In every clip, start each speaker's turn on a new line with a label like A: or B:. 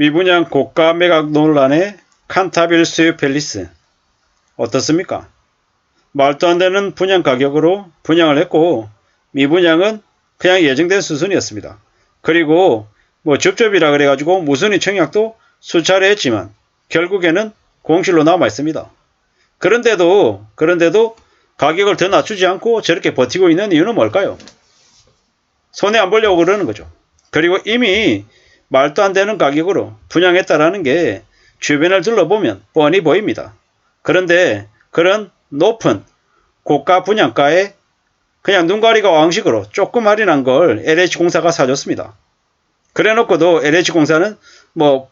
A: 미분양 고가 매각 논란의 칸타빌 수유 팰리스 어떻습니까? 말도 안 되는 분양 가격으로 분양을 했고 미분양은 그냥 예정된 수순이었습니다. 그리고 뭐 접접이라 그래가지고 무순위 청약도 수차례 했지만 결국에는 공실로 남아 있습니다. 그런데도 가격을 더 낮추지 않고 저렇게 버티고 있는 이유는 뭘까요? 손해 안 보려고 그러는 거죠. 그리고 이미 말도 안 되는 가격으로 분양했다라는 게 주변을 둘러보면 뻔히 보입니다. 그런데 그런 높은 고가 분양가에 그냥 눈가리가 왕식으로 조금 할인한 걸 LH공사가 사줬습니다. 그래놓고도 LH공사는 뭐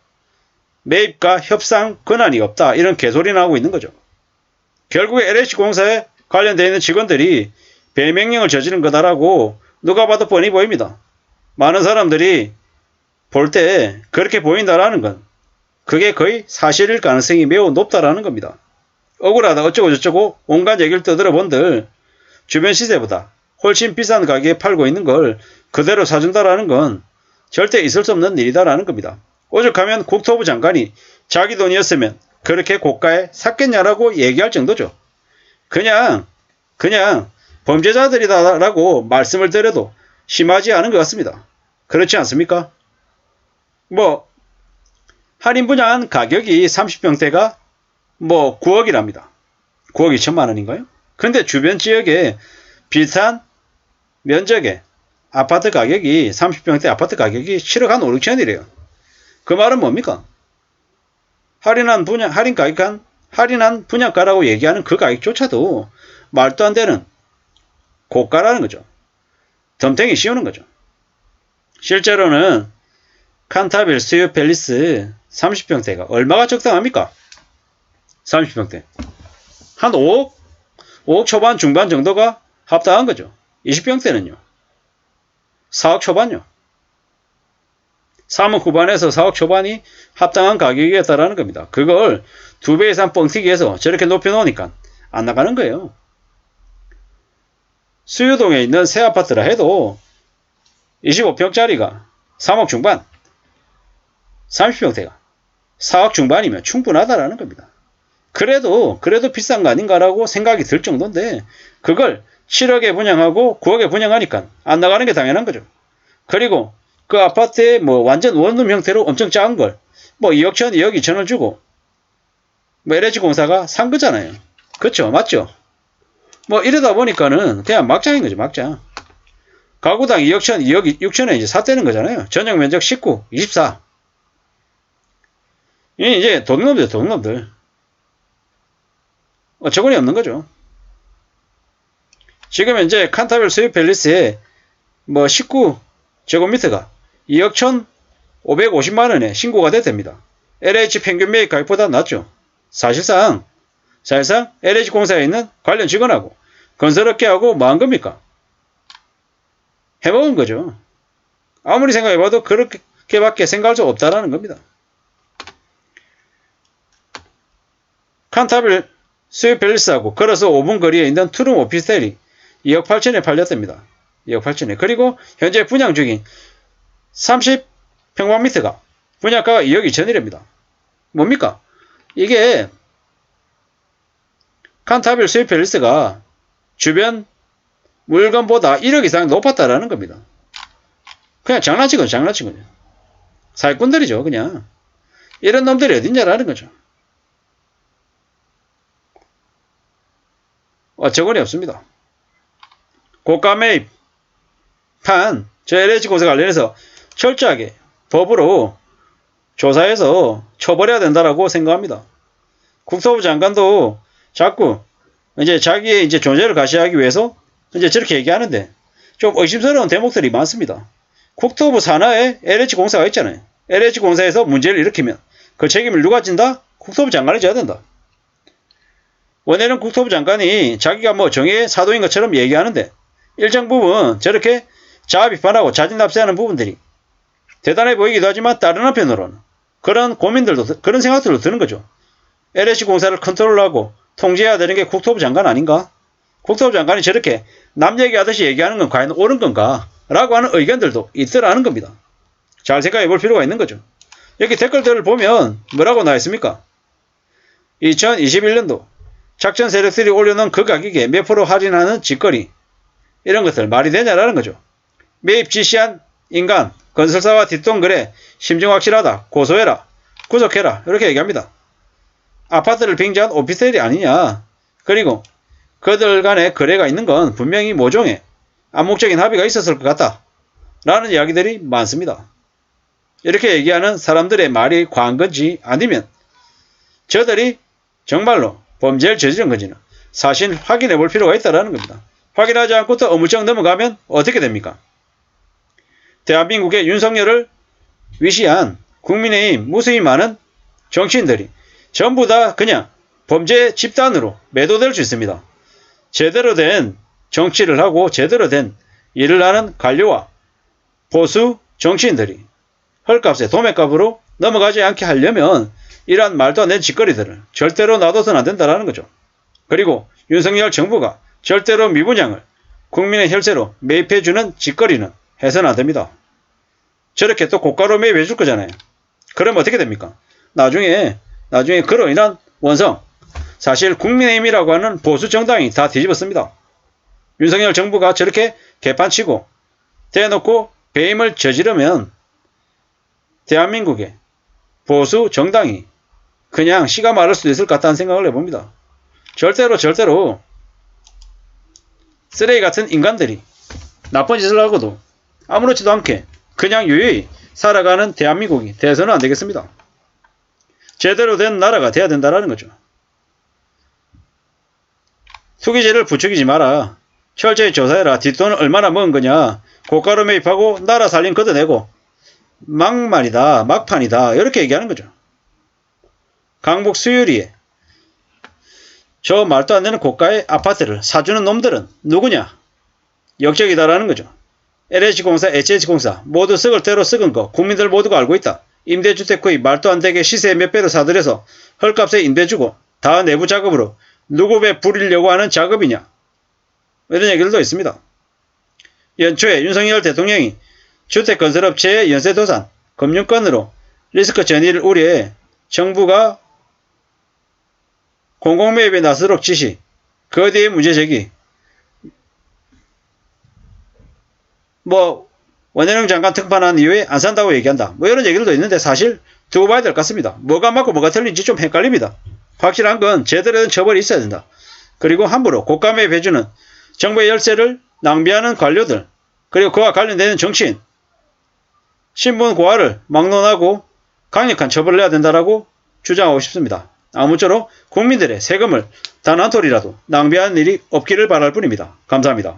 A: 매입가 협상 권한이 없다 이런 개소리나 하고 있는 거죠. 결국에 LH공사에 관련되어 있는 직원들이 배명령을 저지른 거다라고 누가 봐도 뻔히 보입니다. 많은 사람들이 볼 때 그렇게 보인다라는 건 그게 거의 사실일 가능성이 매우 높다라는 겁니다. 억울하다 어쩌고 저쩌고 온갖 얘기를 떠들어 본들 주변 시세보다 훨씬 비싼 가격에 팔고 있는 걸 그대로 사준다라는 건 절대 있을 수 없는 일이다라는 겁니다. 오죽하면 국토부 장관이 자기 돈이었으면 그렇게 고가에 샀겠냐라고 얘기할 정도죠. 그냥 범죄자들이다라고 말씀을 드려도 심하지 않은 것 같습니다. 그렇지 않습니까? 뭐 할인 분양 가격이 30평대가 뭐 9억이랍니다. 9억 2천만 원인가요? 그런데 주변 지역에 비슷한 면적의 아파트 가격이 30평대 아파트 가격이 7억 한 5, 6천이래요. 그 말은 뭡니까? 할인한 분양가라고 얘기하는 그 가격조차도 말도 안 되는 고가라는 거죠. 덤탱이 씌우는 거죠. 실제로는 칸타빌 수유 팰리스 30평대가 얼마가 적당합니까? 30평대. 한 5억 초반 중반 정도가 합당한 거죠. 20평대는요. 4억 초반요. 3억 후반에서 4억 초반이 합당한 가격이었다라는 겁니다. 그걸 2배 이상 뻥튀기 해서 저렇게 높여놓으니까 안 나가는 거예요. 수유동에 있는 새 아파트라 해도 25평짜리가 3억 중반, 30평대가 4억 중반이면 충분하다라는 겁니다. 그래도 비싼 거 아닌가라고 생각이 들 정도인데 그걸 7억에 분양하고 9억에 분양하니까 안 나가는 게 당연한 거죠. 그리고 그 아파트에 뭐 완전 원룸 형태로 엄청 작은 걸 뭐 2억 천, 2억 2천을 주고 뭐 LH공사가 산 거잖아요. 그렇죠? 맞죠? 뭐 이러다 보니까는 그냥 막장인 거죠. 막장. 가구당 2억 천, 2억 6천에 이제 샀다는 거잖아요. 전용 면적 19, 24. 이제 도둑놈들. 어처구니 없는 거죠. 지금 현재 칸타빌 수유 팰리스에 뭐 19제곱미터가 2억 1,550만원에 신고가 됐답니다. LH 평균 매입 가격보다 낮죠. 사실상 LH공사에 있는 관련 직원하고 건설업계하고 뭐 한 겁니까? 해먹은 거죠. 아무리 생각해봐도 그렇게밖에 생각할 수 없다라는 겁니다. 칸타빌 수유 팰리스하고 걸어서 5분 거리에 있는 투룸 오피스텔이 2억 8천에 팔렸답니다. 2억 8천에. 그리고 현재 분양 중인 30평방미터가 분양가가 2억 2천이랍니다. 뭡니까? 이게 칸타빌 수유 팰리스가 주변 물건보다 1억 이상 높았다라는 겁니다. 그냥 장난치거든요. 사기꾼들이죠, 그냥. 이런 놈들이 어딨냐라는 거죠. 어처구니 없습니다. 고가 매입 판 저 LH공사 관련해서 철저하게 법으로 조사해서 처벌해야 된다라고 생각합니다. 국토부 장관도 자꾸 이제 자기의 이제 존재를 가시하기 위해서 이제 저렇게 얘기하는데 좀 의심스러운 대목들이 많습니다. 국토부 산하에 LH공사가 있잖아요. LH공사에서 문제를 일으키면 그 책임을 누가 진다? 국토부 장관이 져야 된다. 원래는 국토부 장관이 자기가 뭐 정의의 사도인 것처럼 얘기하는데 일정 부분 저렇게 자아 비판하고 자진납세하는 부분들이 대단해 보이기도 하지만 다른 한편으로는 그런 고민들도 그런 생각들도 드는 거죠. LH공사를 컨트롤하고 통제해야 되는 게 국토부 장관 아닌가? 국토부 장관이 저렇게 남 얘기하듯이 얘기하는 건 과연 옳은 건가? 라고 하는 의견들도 있더라는 겁니다. 잘 생각해 볼 필요가 있는 거죠. 여기 댓글들을 보면 뭐라고 나와있습니까? 2021년도 작전 세력들이 올려놓은 그 가격에 몇 프로 할인하는 짓거리, 이런 것들 말이 되냐라는 거죠. 매입 지시한 인간, 건설사와 뒷돈거래, 심증 확실하다, 고소해라, 구속해라, 이렇게 얘기합니다. 아파트를 빙자한 오피스텔이 아니냐. 그리고 그들 간의 거래가 있는 건 분명히 모종의 암묵적인 합의가 있었을 것 같다 라는 이야기들이 많습니다. 이렇게 얘기하는 사람들의 말이 과한 건지 아니면 저들이 정말로 범죄를 저지른 건지는 사실 확인해 볼 필요가 있다는 겁니다. 확인하지 않고도 어물쩍 넘어가면 어떻게 됩니까? 대한민국의 윤석열을 위시한 국민의힘 무수히 많은 정치인들이 전부 다 그냥 범죄 집단으로 매도될 수 있습니다. 제대로 된 정치를 하고 제대로 된 일을 하는 관료와 보수 정치인들이 헐값에 도매값으로 넘어가지 않게 하려면 이러한 말도 안 되는 짓거리들을 절대로 놔둬서는 안 된다는 거죠. 그리고 윤석열 정부가 절대로 미분양을 국민의 혈세로 매입해주는 짓거리는 해서는 안 됩니다. 저렇게 또 고가로 매입해 줄 거잖아요. 그러면 어떻게 됩니까? 나중에 그로 인한 원성, 사실 국민의힘이라고 하는 보수 정당이 다 뒤집었습니다. 윤석열 정부가 저렇게 개판치고 대놓고 배임을 저지르면 대한민국의 보수 정당이 그냥 씨가 마를 수도 있을 것 같다는 생각을 해봅니다. 절대로 쓰레기 같은 인간들이 나쁜 짓을 하고도 아무렇지도 않게 그냥 유유히 살아가는 대한민국이 돼서는 안 되겠습니다. 제대로 된 나라가 돼야 된다는 거죠. 투기죄를 부추기지 마라. 철저히 조사해라. 뒷돈을 얼마나 먹은 거냐. 고가로 매입하고 나라 살림 걷어내고 막말이다. 막판이다. 이렇게 얘기하는 거죠. 강북 수유리에 저 말도 안 되는 고가의 아파트를 사주는 놈들은 누구냐? 역적이다라는 거죠. LH공사, HH공사 모두 썩을 대로 썩은 거 국민들 모두가 알고 있다. 임대주택 구입 말도 안 되게 시세 몇 배로 사들여서 헐값에 임대 주고 다 내부 작업으로 누구 배 부리려고 하는 작업이냐. 이런 얘기들도 있습니다. 연초에 윤석열 대통령이 주택건설업체의 연쇄도산, 금융권으로 리스크 전이를 우려해 정부가 공공매입에 나서도록 지시, 그 뒤에 문제제기, 원희룡 장관 특판한 이후에 안 산다고 얘기한다. 이런 얘기들도 있는데 사실 두고 봐야 될 것 같습니다. 뭐가 맞고 뭐가 틀린지 좀 헷갈립니다. 확실한 건 제대로 된 처벌이 있어야 된다. 그리고 함부로 고가 매입해주는 정부의 열쇠를 낭비하는 관료들, 그리고 그와 관련되는 정치인, 신분 고하를 막론하고 강력한 처벌을 해야 된다라고 주장하고 싶습니다. 아무쪼록 국민들의 세금을 단 한 톨이라도 낭비하는 일이 없기를 바랄 뿐입니다. 감사합니다.